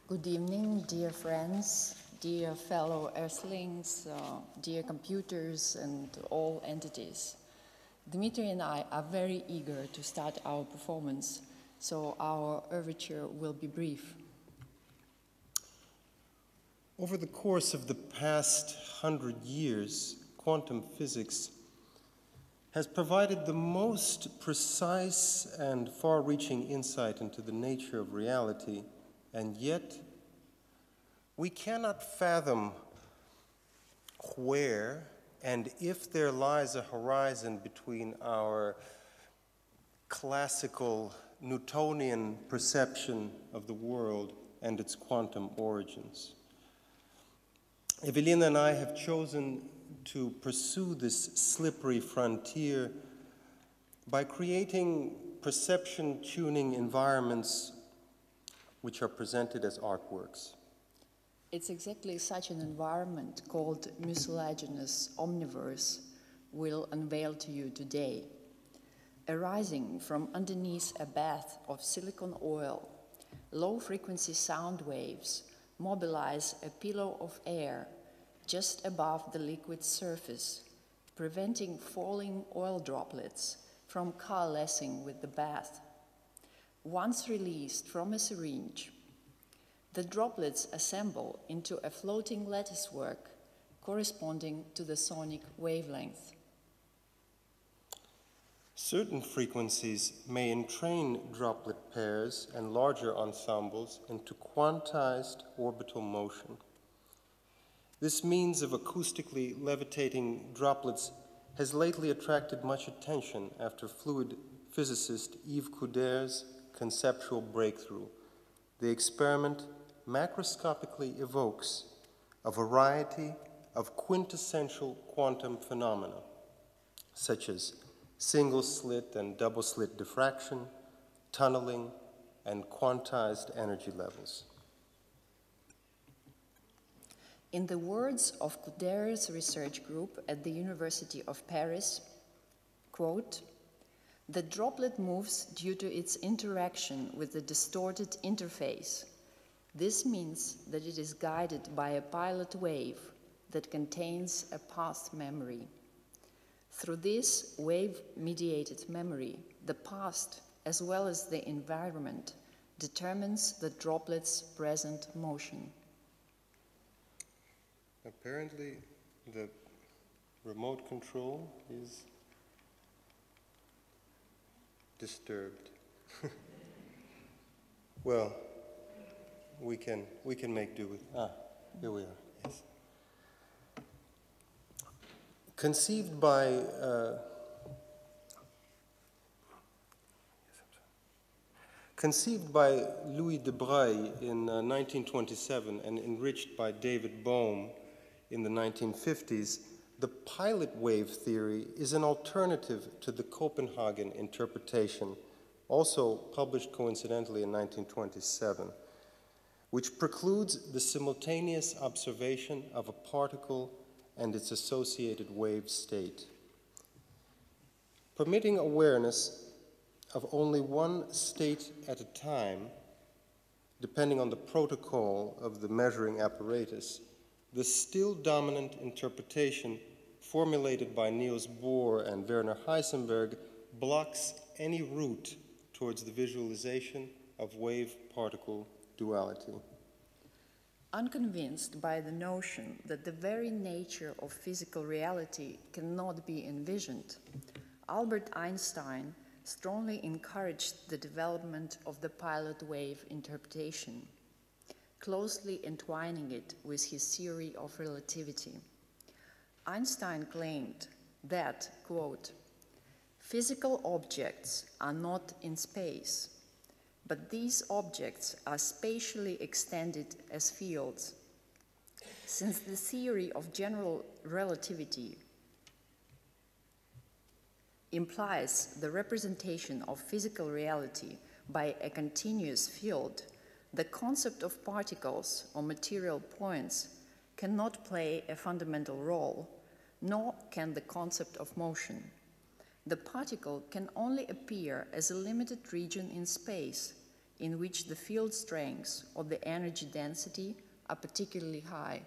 Good evening, dear friends, dear fellow Earthlings, dear computers and all entities. Dmitry and I are very eager to start our performance, so our overture will be brief. Over the course of the past 100 years, quantum physics has provided the most precise and far-reaching insight into the nature of reality, and yet we cannot fathom where and if there lies a horizon between our classical Newtonian perception of the world and its quantum origins. Evelina and I have chosen to pursue this slippery frontier by creating perception tuning environments which are presented as artworks. It's exactly such an environment called mucilaginous omniverse we'll unveil to you today. Arising from underneath a bath of silicon oil, low-frequency sound waves mobilize a pillow of air just above the liquid surface, preventing falling oil droplets from coalescing with the bath. Once released from a syringe, the droplets assemble into a floating latticework corresponding to the sonic wavelength. Certain frequencies may entrain droplet pairs and larger ensembles into quantized orbital motion. This means of acoustically levitating droplets has lately attracted much attention after fluid physicist Yves Couder's conceptual breakthrough. The experiment macroscopically evokes a variety of quintessential quantum phenomena, such as single-slit and double-slit diffraction, tunneling, and quantized energy levels. In the words of Couder's research group at the University of Paris, quote, "The droplet moves due to its interaction with the distorted interface. This means that it is guided by a pilot wave that contains a past memory. Through this wave-mediated memory, the past, as well as the environment, determines the droplet's present motion." Apparently, the remote control is disturbed. Well, we can make do with. Here we are. Yes. Conceived by Louis de Broglie in 1927 and enriched by David Bohm in the 1950s, the pilot wave theory is an alternative to the Copenhagen interpretation, also published coincidentally in 1927, which precludes the simultaneous observation of a particle and its associated wave state. Permitting awareness of only one state at a time, depending on the protocol of the measuring apparatus, the still dominant interpretation formulated by Niels Bohr and Werner Heisenberg blocks any route towards the visualization of wave-particle duality. Unconvinced by the notion that the very nature of physical reality cannot be envisioned, Albert Einstein strongly encouraged the development of the pilot wave interpretation, closely entwining it with his theory of relativity. Einstein claimed that, quote, "Physical objects are not in space, but these objects are spatially extended as fields. Since the theory of general relativity implies the representation of physical reality by a continuous field, the concept of particles or material points cannot play a fundamental role, nor can the concept of motion. The particle can only appear as a limited region in space, in which the field strengths or the energy density are particularly high.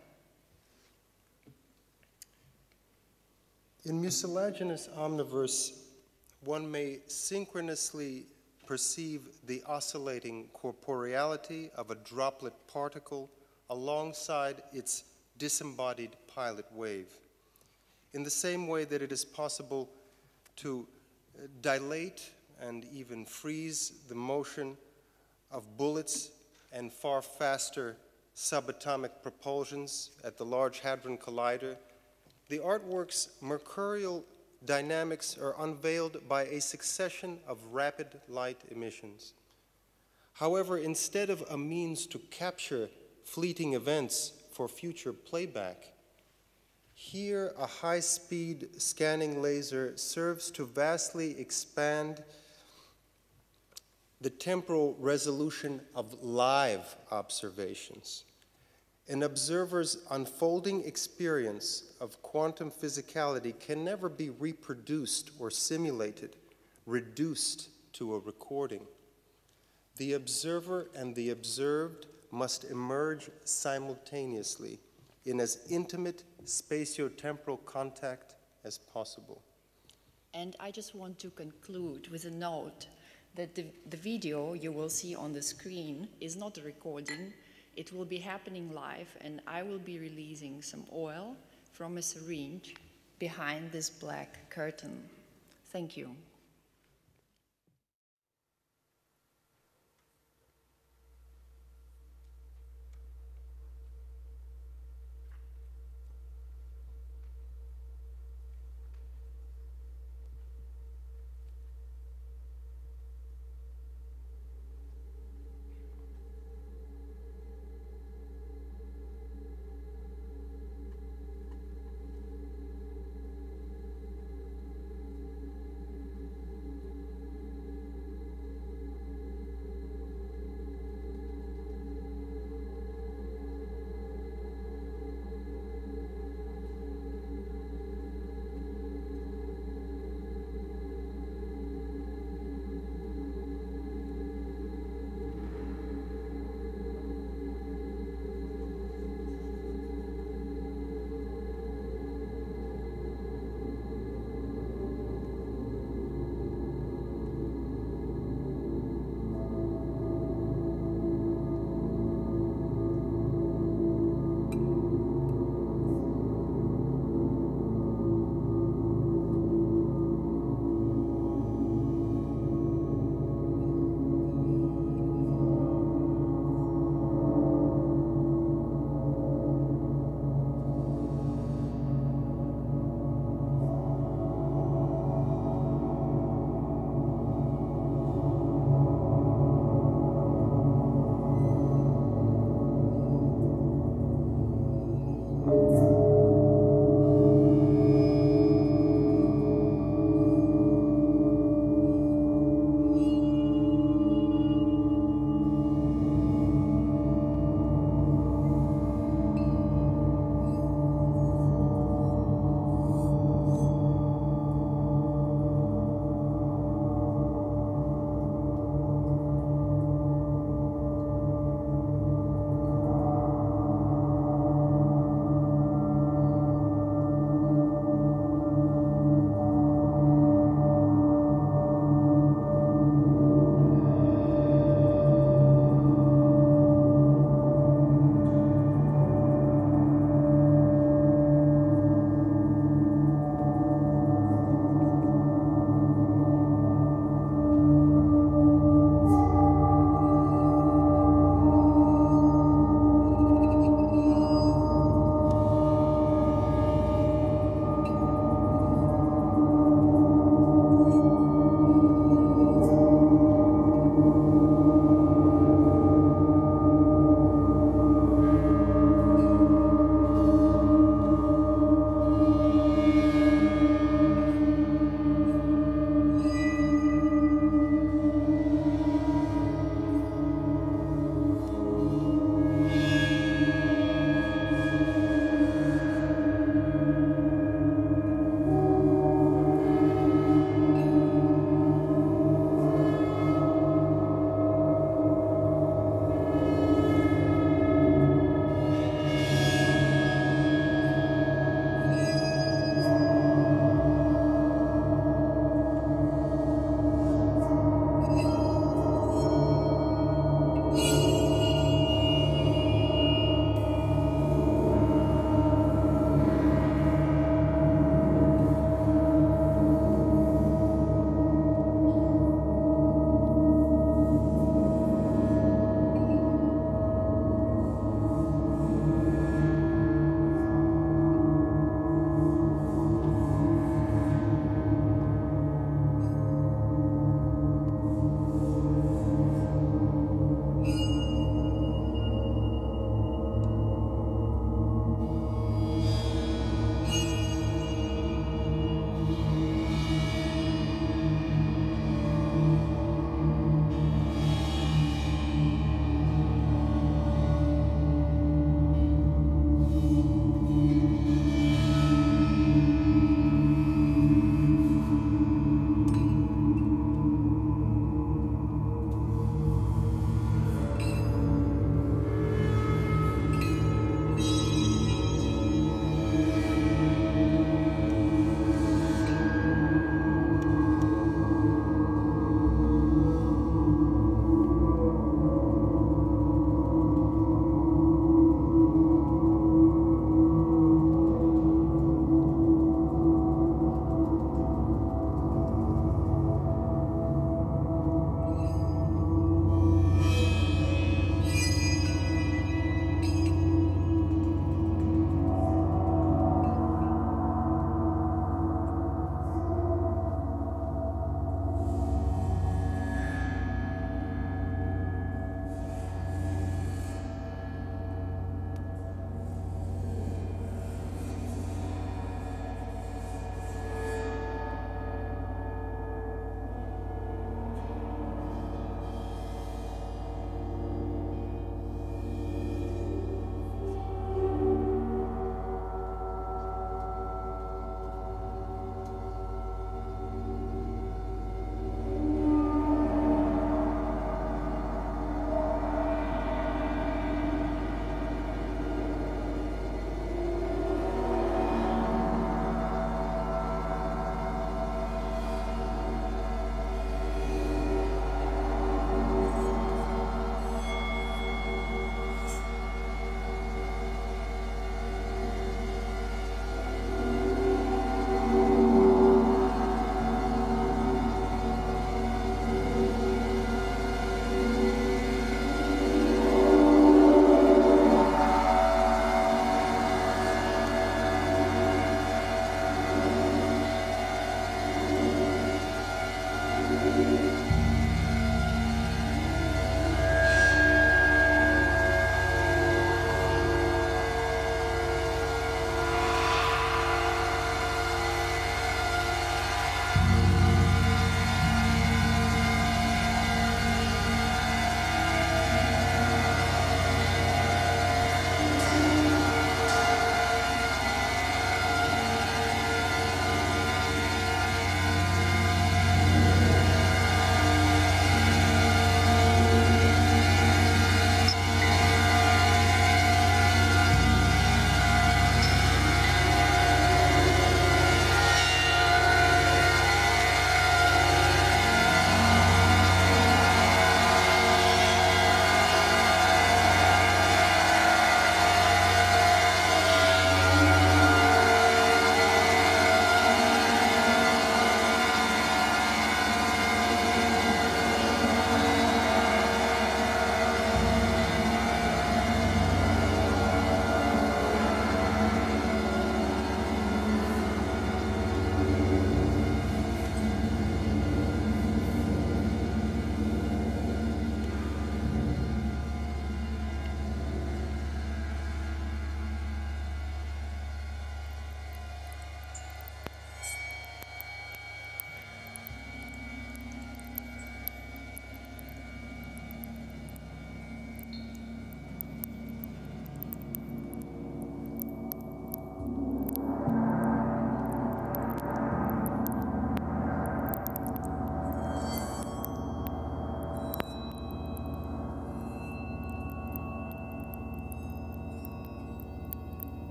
In mucilaginous omniverse, one may synchronously perceive the oscillating corporeality of a droplet particle alongside its disembodied pilot wave, in the same way that it is possible to dilate and even freeze the motion of bullets and far faster subatomic propulsions at the Large Hadron Collider. The artwork's mercurial dynamics are unveiled by a succession of rapid light emissions. However, instead of a means to capture fleeting events for future playback, here a high-speed scanning laser serves to vastly expand the temporal resolution of live observations. An observer's unfolding experience of quantum physicality can never be reproduced or simulated, reduced to a recording. The observer and the observed must emerge simultaneously in as intimate spatio-temporal contact as possible. And I just want to conclude with a note that the video you will see on the screen is not a recording. It will be happening live, and I will be releasing some oil from a syringe behind this black curtain. Thank you.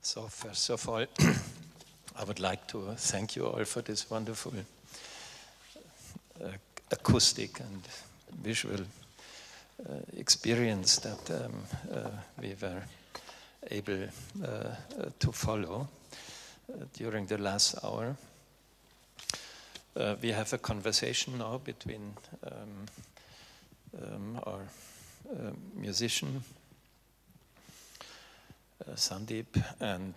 So first of all, I would like to thank you all for this wonderful acoustic and visual experience that we were able to follow during the last hour. We have a conversation now between our musician, Sandeep, and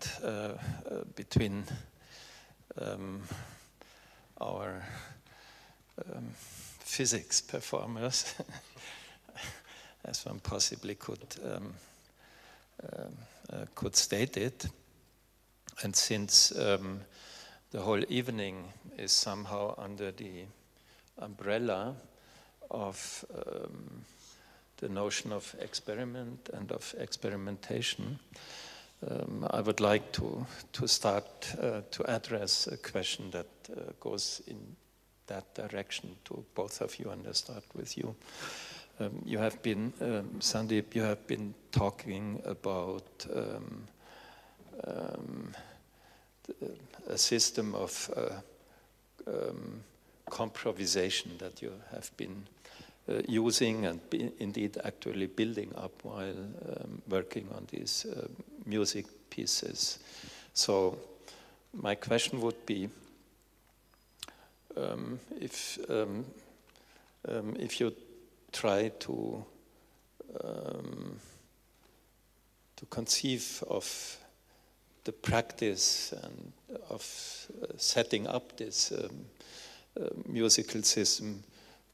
between our physics performers, as one possibly could state it. And since the whole evening is somehow under the umbrella of the notion of experiment and of experimentation, I would like to start to address a question that goes in that direction to both of you, and I start with you. You have been, Sandeep, you have been talking about a system of comprovisation that you have been using and indeed actually building up while working on these music pieces. So my question would be, if you try to conceive of the practice and of setting up this musical system,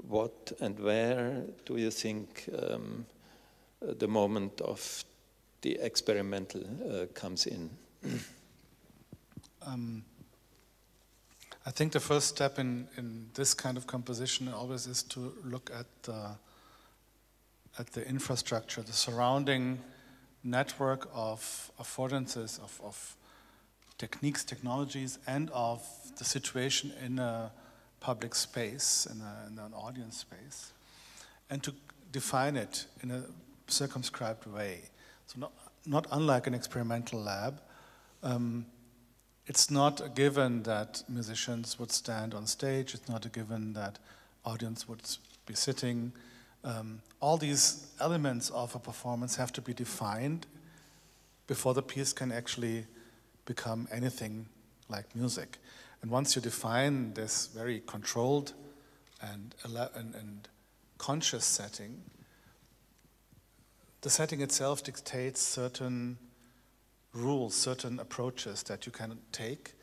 what and where do you think the moment of the experimental comes in? I think the first step in this kind of composition always is to look at the infrastructure, the surrounding network of affordances, of techniques, technologies, and of the situation in a public space, in an audience space, and to define it in a circumscribed way. So not unlike an experimental lab, it's not a given that musicians would stand on stage, it's not a given that audience would be sitting. All these elements of a performance have to be defined before the piece can actually become anything like music. And once you define this very controlled and conscious setting, the setting itself dictates certain rules, certain approaches that you can take.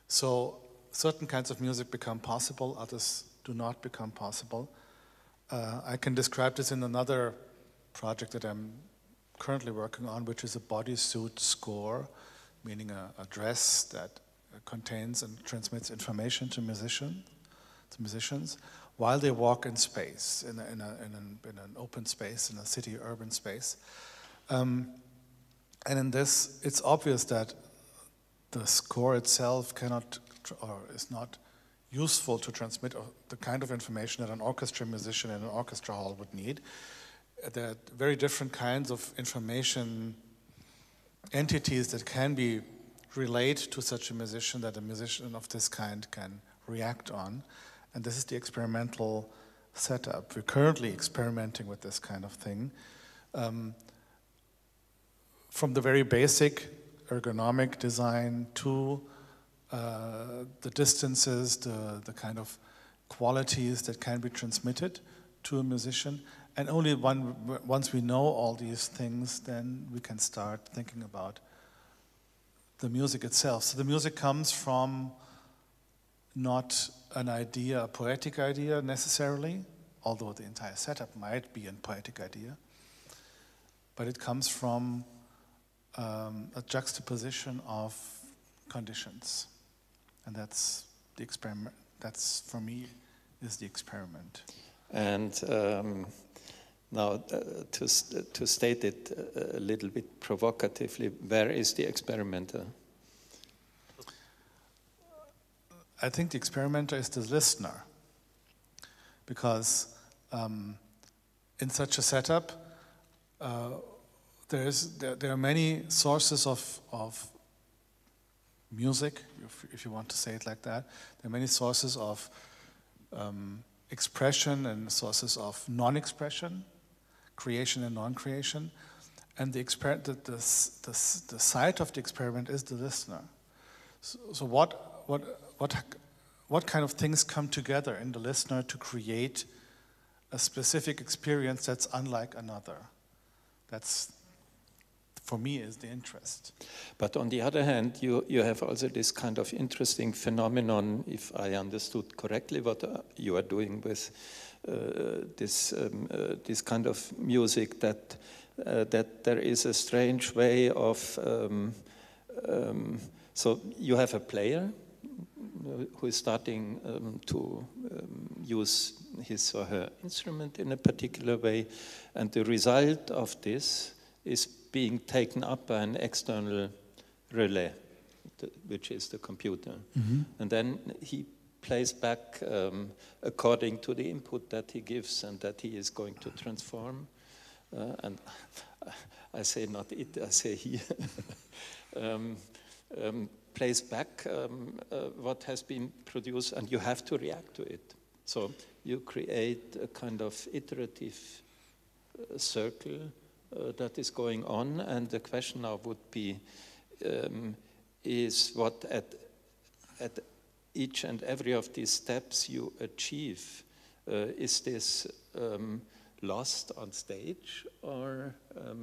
So certain kinds of music become possible, others do not become possible. I can describe this in another project that I'm currently working on, which is a bodysuit score, meaning a dress that contains and transmits information to musicians, while they walk in space, in an open space, in a city urban space. And in this, it's obvious that the score itself cannot, or is not useful to transmit the kind of information that an orchestra musician in an orchestra hall would need. There are very different kinds of information entities that can be relayed to such a musician that a musician of this kind can react on. And this is the experimental setup. We're currently experimenting with this kind of thing. From the very basic ergonomic design to the distances, the kind of qualities that can be transmitted to a musician. And only once we know all these things, then we can start thinking about the music itself. So the music comes from not an idea, a poetic idea necessarily, although the entire setup might be a poetic idea, but it comes from a juxtaposition of conditions. And that's the experiment. That's, for me, is the experiment. And now, to state it a little bit provocatively, where is the experimenter? I think the experimenter is the listener, because in such a setup, there are many sources of music, if you want to say it like that. There are many sources of expression and sources of non-expression, creation and non-creation. And the site of the experiment is the listener. So what kind of things come together in the listener to create a specific experience that's unlike another? That's, for me, is the interest. But on the other hand, you have also this kind of interesting phenomenon, if I understood correctly what you are doing with this kind of music, that there is a strange way of, so you have a player who is starting to use his or her instrument in a particular way, and the result of this is being taken up by an external relay, which is the computer. Mm-hmm. And then he plays back according to the input that he gives and that he is going to transform. And I say not it, I say he. Plays back what has been produced, and you have to react to it. So you create a kind of iterative circle that is going on, and the question now would be, is what at each and every of these steps you achieve, is this lost on stage or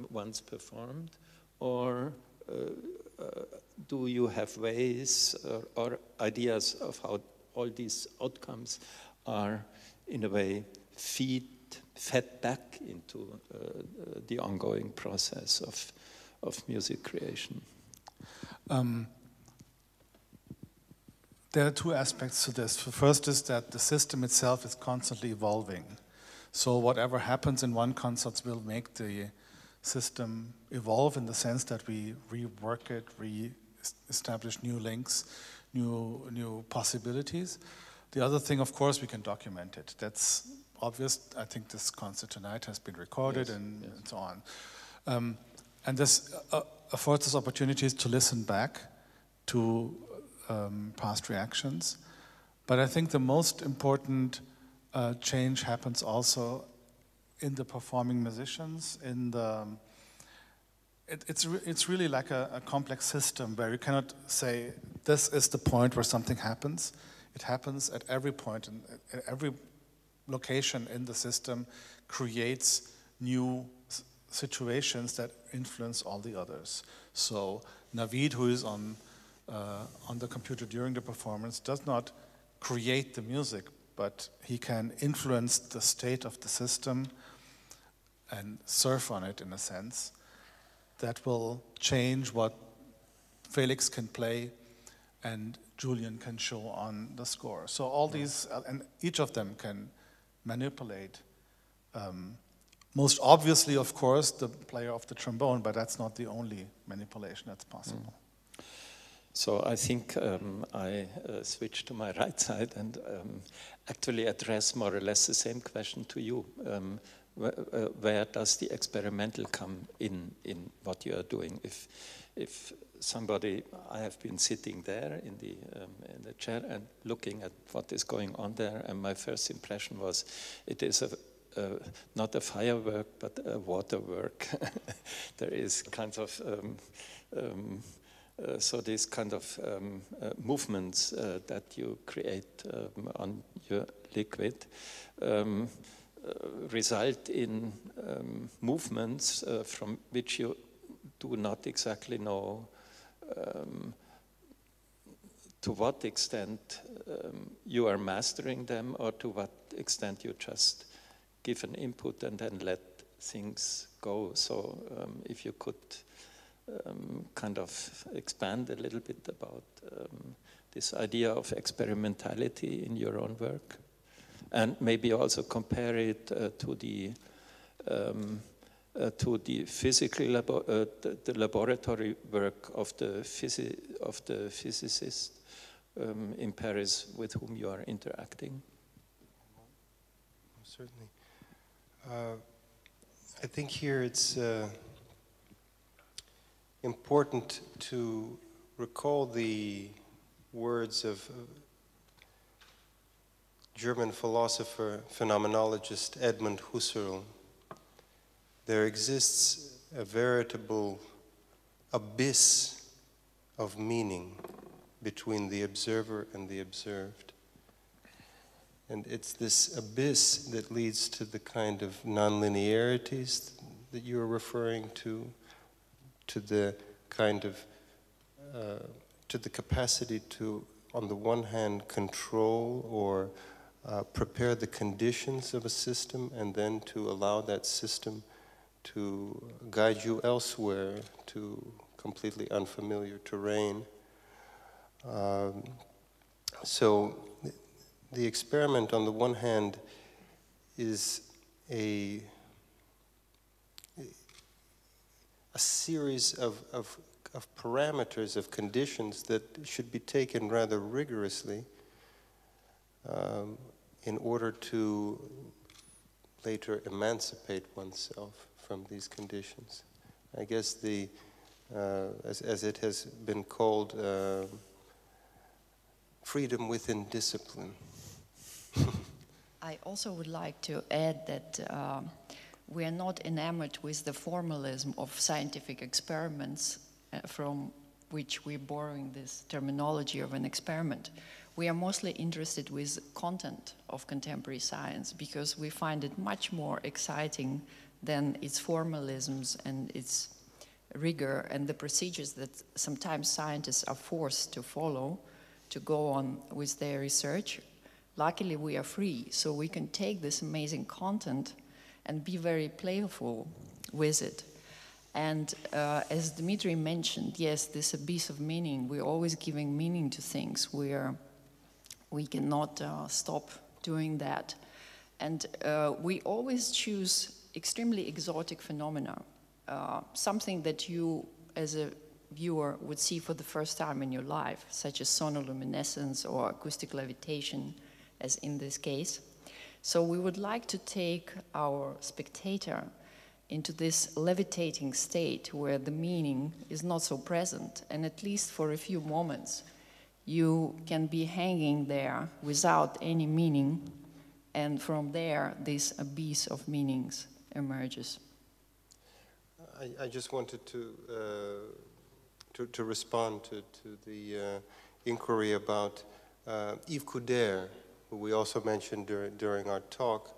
once performed, or do you have ways or ideas of how all these outcomes are in a way fed back into the ongoing process of music creation? There are two aspects to this. The first is that the system itself is constantly evolving. So whatever happens in one concert will make the system evolve in the sense that we rework it, re-establish new links, new possibilities. The other thing, of course, we can document it. That's obvious. I think this concert tonight has been recorded, yes, and so on. And this affords us opportunities to listen back to past reactions. But I think the most important change happens also in the performing musicians. It's really like a complex system where you cannot say this is the point where something happens. It happens at every point, and every location in the system creates new situations that influence all the others. So Navid, who is on the computer during the performance, does not create the music, but he can influence the state of the system and surf on it in a sense. That will change what Felix can play and Julian can show on the score. So all these, and each of them can manipulate. Most obviously, of course, the player of the trombone, but that's not the only manipulation that's possible. So I think I switch to my right side and actually address more or less the same question to you. Where does the experimental come in what you are doing? If somebody, I have been sitting there in the chair and looking at what is going on there, and my first impression was it is not a firework but a waterwork. There is kinds of so these kind of movements that you create on your liquid result in movements from which you do not exactly know to what extent you are mastering them, or to what extent you just give an input and then let things go. So if you could kind of expand a little bit about this idea of experimentality in your own work, and maybe also compare it to the physical the laboratory work of the physicist in Paris with whom you are interacting. Certainly. I think here it's important to recall the words of German philosopher, phenomenologist Edmund Husserl. There exists a veritable abyss of meaning between the observer and the observed. And it's this abyss that leads to the kind of nonlinearities that you're referring to the kind of, to the capacity to, on the one hand, control or prepare the conditions of a system, and then to allow that system to guide you elsewhere to completely unfamiliar terrain. So the experiment, on the one hand, is a series of parameters, of conditions that should be taken rather rigorously in order to later emancipate oneself from these conditions. I guess the, as it has been called, freedom within discipline. I also would like to add that we are not enamored with the formalism of scientific experiments from which we're borrowing this terminology of an experiment. We are mostly interested with content of contemporary science because we find it much more exciting than its formalisms and its rigor and the procedures that sometimes scientists are forced to follow to go on with their research. Luckily, we are free, so we can take this amazing content and be very playful with it. And as Dmitry mentioned, yes, this abyss of meaning, we're always giving meaning to things. We cannot stop doing that. And we always choose extremely exotic phenomena, something that you, as a viewer, would see for the first time in your life, such as sonoluminescence or acoustic levitation, as in this case. So we would like to take our spectator into this levitating state where the meaning is not so present, and at least for a few moments, you can be hanging there without any meaning, and from there, this abyss of meanings emerges. I just wanted to respond to the inquiry about Yves Couder, who we also mentioned during our talk.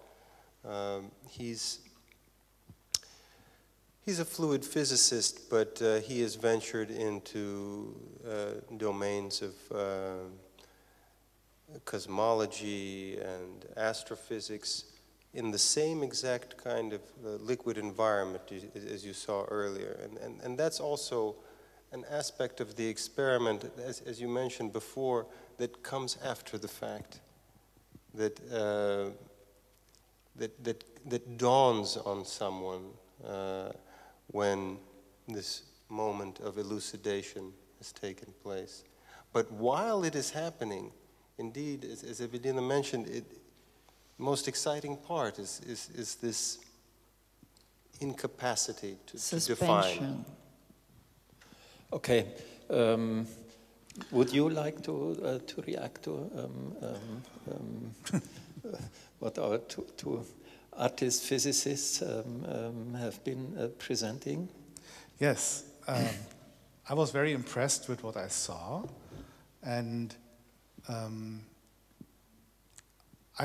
He's a fluid physicist, but he has ventured into domains of cosmology and astrophysics in the same exact kind of liquid environment as you saw earlier. And that's also an aspect of the experiment, as you mentioned before, that comes after the fact, that dawns on someone when this moment of elucidation has taken place. But while it is happening, indeed, as Evelina mentioned, the most exciting part is this incapacity to define. Okay. Would you like to react to what our two artist physicists have been presenting? Yes, I was very impressed with what I saw, and I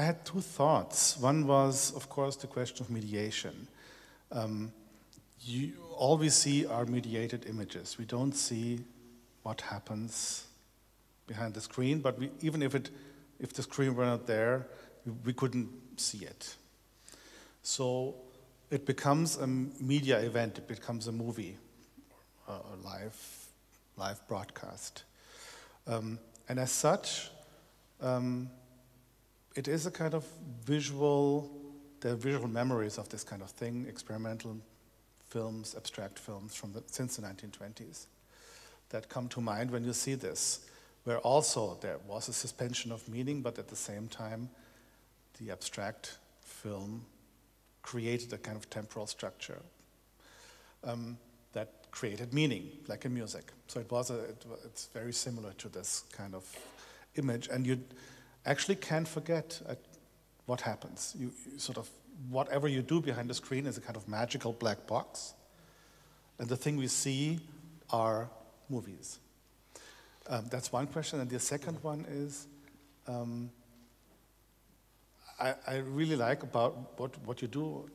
had two thoughts. One was, of course, the question of mediation. All we see are mediated images. We don't see what happens behind the screen, but even if the screen were not there, we couldn't see it. So it becomes a media event, it becomes a movie, a live broadcast. And as such, it is a kind of visual memories of this kind of thing, experimental films, abstract films since the 1920s that come to mind when you see this, where also there was a suspension of meaning, but at the same time, the abstract film created a kind of temporal structure that created meaning, like in music. So it's very similar to this kind of image, and you actually can't forget what happens. You sort of, whatever you do behind the screen is a kind of magical black box, and the thing we see are movies. That's one question, and the second one is, I really like about what you do,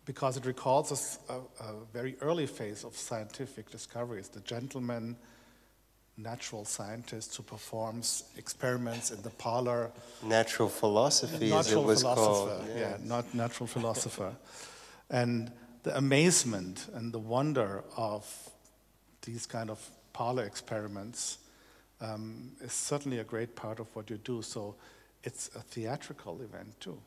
because it recalls us a very early phase of scientific discoveries. The gentleman natural scientist who performs experiments in the parlor. Natural philosophy, as it was called. Yeah, not natural philosopher. And the amazement and the wonder of these kind of parlor experiments is certainly a great part of what you do. So it's a theatrical event too.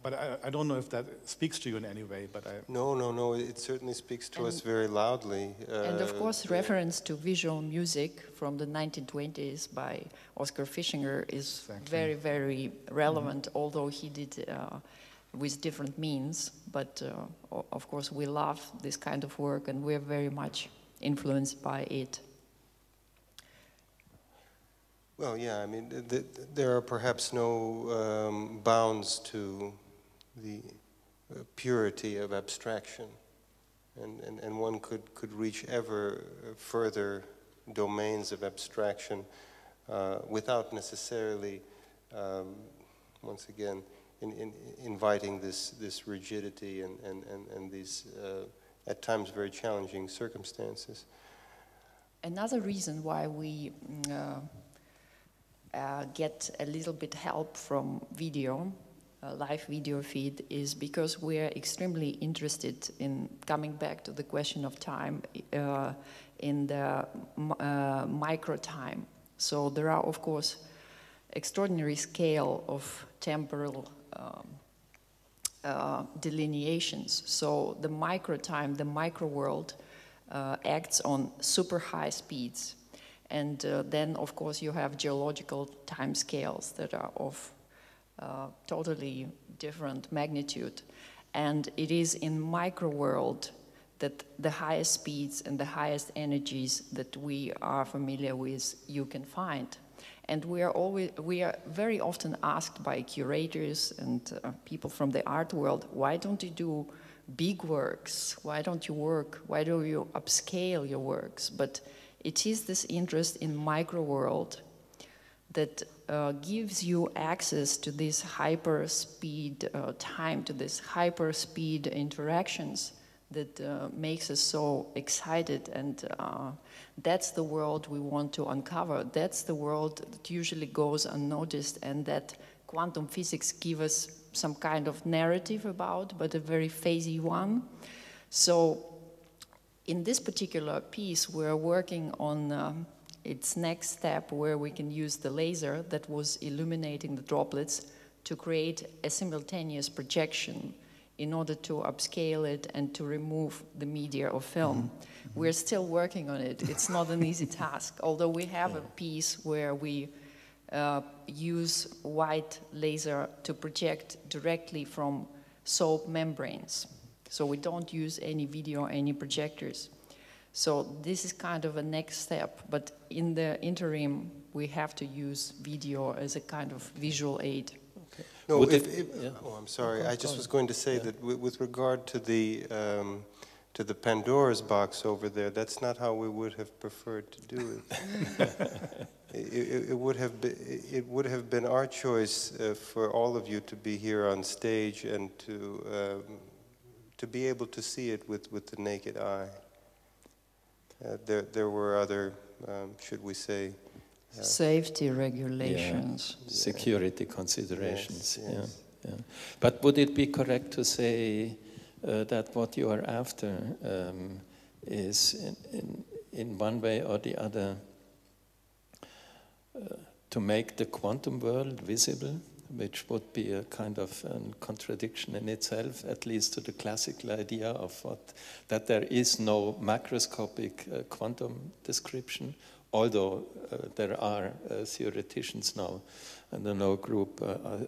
But I don't know if that speaks to you in any way, but No, it certainly speaks to us very loudly. And of course, reference to visual music from the 1920s by Oskar Fischinger is very, very relevant, although he did with different means. But of course, we love this kind of work, and we're very much influenced by it. Well, yeah, I mean, there are perhaps no bounds to the purity of abstraction, and one could reach ever further domains of abstraction without necessarily, once again, inviting this rigidity and these at times very challenging circumstances. Another reason why we get a little bit help from video, live video feed, is because we are extremely interested in coming back to the question of time in the micro time. So there are, of course, extraordinary scale of temporal delineations. So the micro time, the micro world, acts on super high speeds. And then, of course, you have geological time scales that are of totally different magnitude. And it is in micro world that the highest speeds and the highest energies that we are familiar with you can find. And we are very often asked by curators and people from the art world, why don't you do big works? Why don't you upscale your works? But it is this interest in micro world that gives you access to this hyper speed time, to this hyper speed interactions that makes us so excited, and that's the world we want to uncover. That's the world that usually goes unnoticed, and that quantum physics gives us some kind of narrative about, but a very phasey one. So in this particular piece, we're working on its next step, where we can use the laser that was illuminating the droplets to create a simultaneous projection in order to upscale it and to remove the media of film. We're still working on it. It's not an easy task, although we have a piece where we use white laser to project directly from soap membranes. So we don't use any video, any projectors. So this is kind of a next step, but in the interim, we have to use video as a kind of visual aid. Okay. No, oh, I'm sorry. I just was going to say that with regard to the Pandora's box over there, that's not how we would have preferred to do it. It would have been our choice for all of you to be here on stage and to be able to see it with the naked eye. There were other, should we say, safety regulations, security considerations. Yes. Yeah. But would it be correct to say that what you are after is, in one way or the other, to make the quantum world visible, which would be a kind of a contradiction in itself, at least to the classical idea of that there is no macroscopic quantum description, although there are theoreticians now, and I know a group,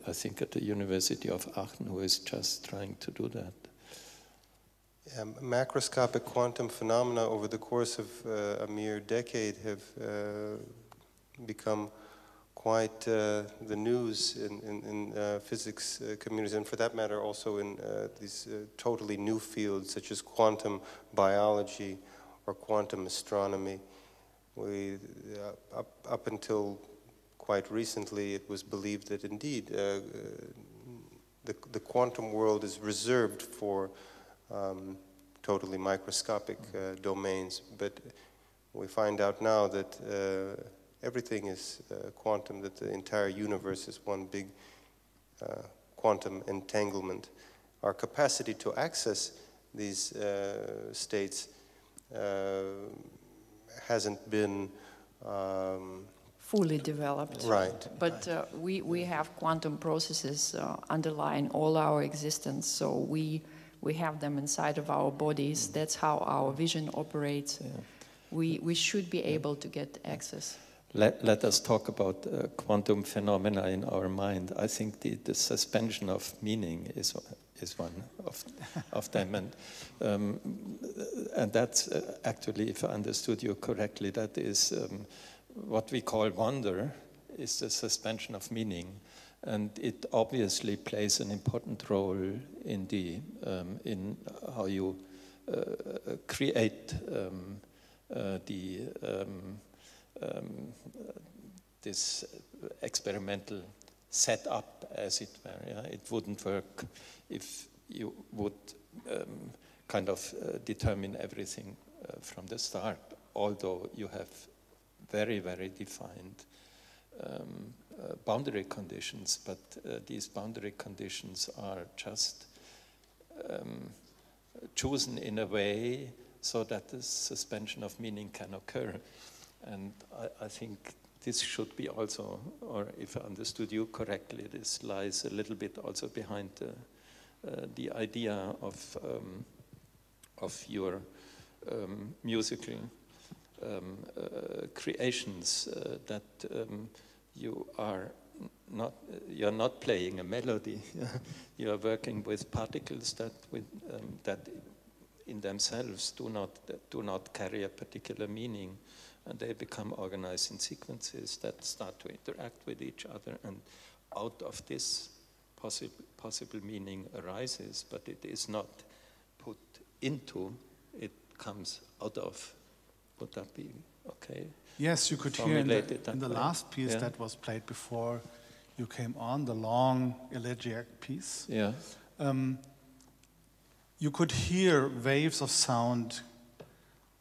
I think at the University of Aachen, who is just trying to do that. Macroscopic quantum phenomena over the course of a mere decade have become quite the news in physics communities, and for that matter also in these totally new fields such as quantum biology or quantum astronomy. Up until quite recently, it was believed that indeed the quantum world is reserved for totally microscopic domains, but we find out now that everything is quantum, that the entire universe is one big quantum entanglement. Our capacity to access these states hasn't been fully developed. Right. But we have quantum processes underlying all our existence, so we have them inside of our bodies. That's how our vision operates. Yeah. We should be able to get access. Let us talk about quantum phenomena in our mind. I think the suspension of meaning is one of them, and that's actually, if I understood you correctly, that is what we call wonder is the suspension of meaning, and it obviously plays an important role in the in how you create this experimental setup, as it were. Yeah? It wouldn't work if you would kind of determine everything from the start, although you have very, very defined boundary conditions, but these boundary conditions are just chosen in a way so that the suspension of meaning can occur. And I think this should be also, or if I understood you correctly, this lies a little bit also behind the idea of your musical creations, that you're not playing a melody. You are working with particles that in themselves do not carry a particular meaning, and they become organized in sequences that start to interact with each other, and out of this possible meaning arises, but it is not put into, it comes out of. Would that be okay? Yes, you could hear in the last piece that was played before you came on, the long elegiac piece. Yeah. You could hear waves of sound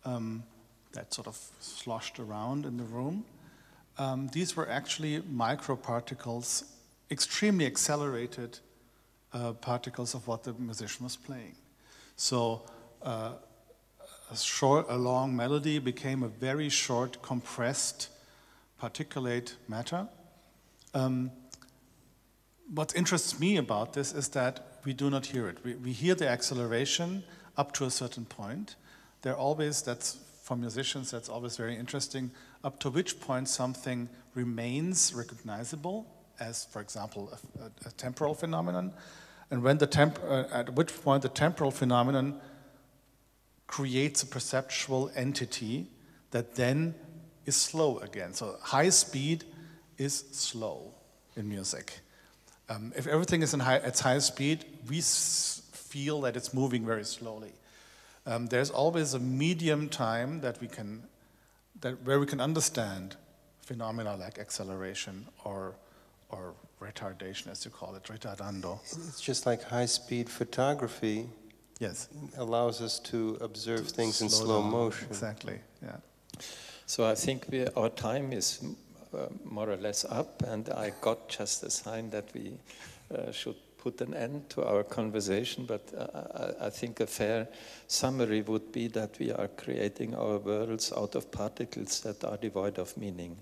that sort of sloshed around in the room. These were actually microparticles, extremely accelerated particles of what the musician was playing. So a long melody became a very short, compressed, particulate matter. What interests me about this is that we do not hear it. We hear the acceleration up to a certain point. That's for musicians, that's always very interesting, up to which point something remains recognizable as, for example, a temporal phenomenon, and when at which point the temporal phenomenon creates a perceptual entity that then is slow again. So high speed is slow in music. If everything is at high speed, we feel that it's moving very slowly. There's always a medium time where we can understand phenomena like acceleration or retardation, as you call it, retardando. It's just like high-speed photography. Yes. Allows us to observe things in slow motion. Exactly, yeah. So I think our time is more or less up, and I got just a sign that we should put an end to our conversation, but I think a fair summary would be that we are creating our worlds out of particles that are devoid of meaning.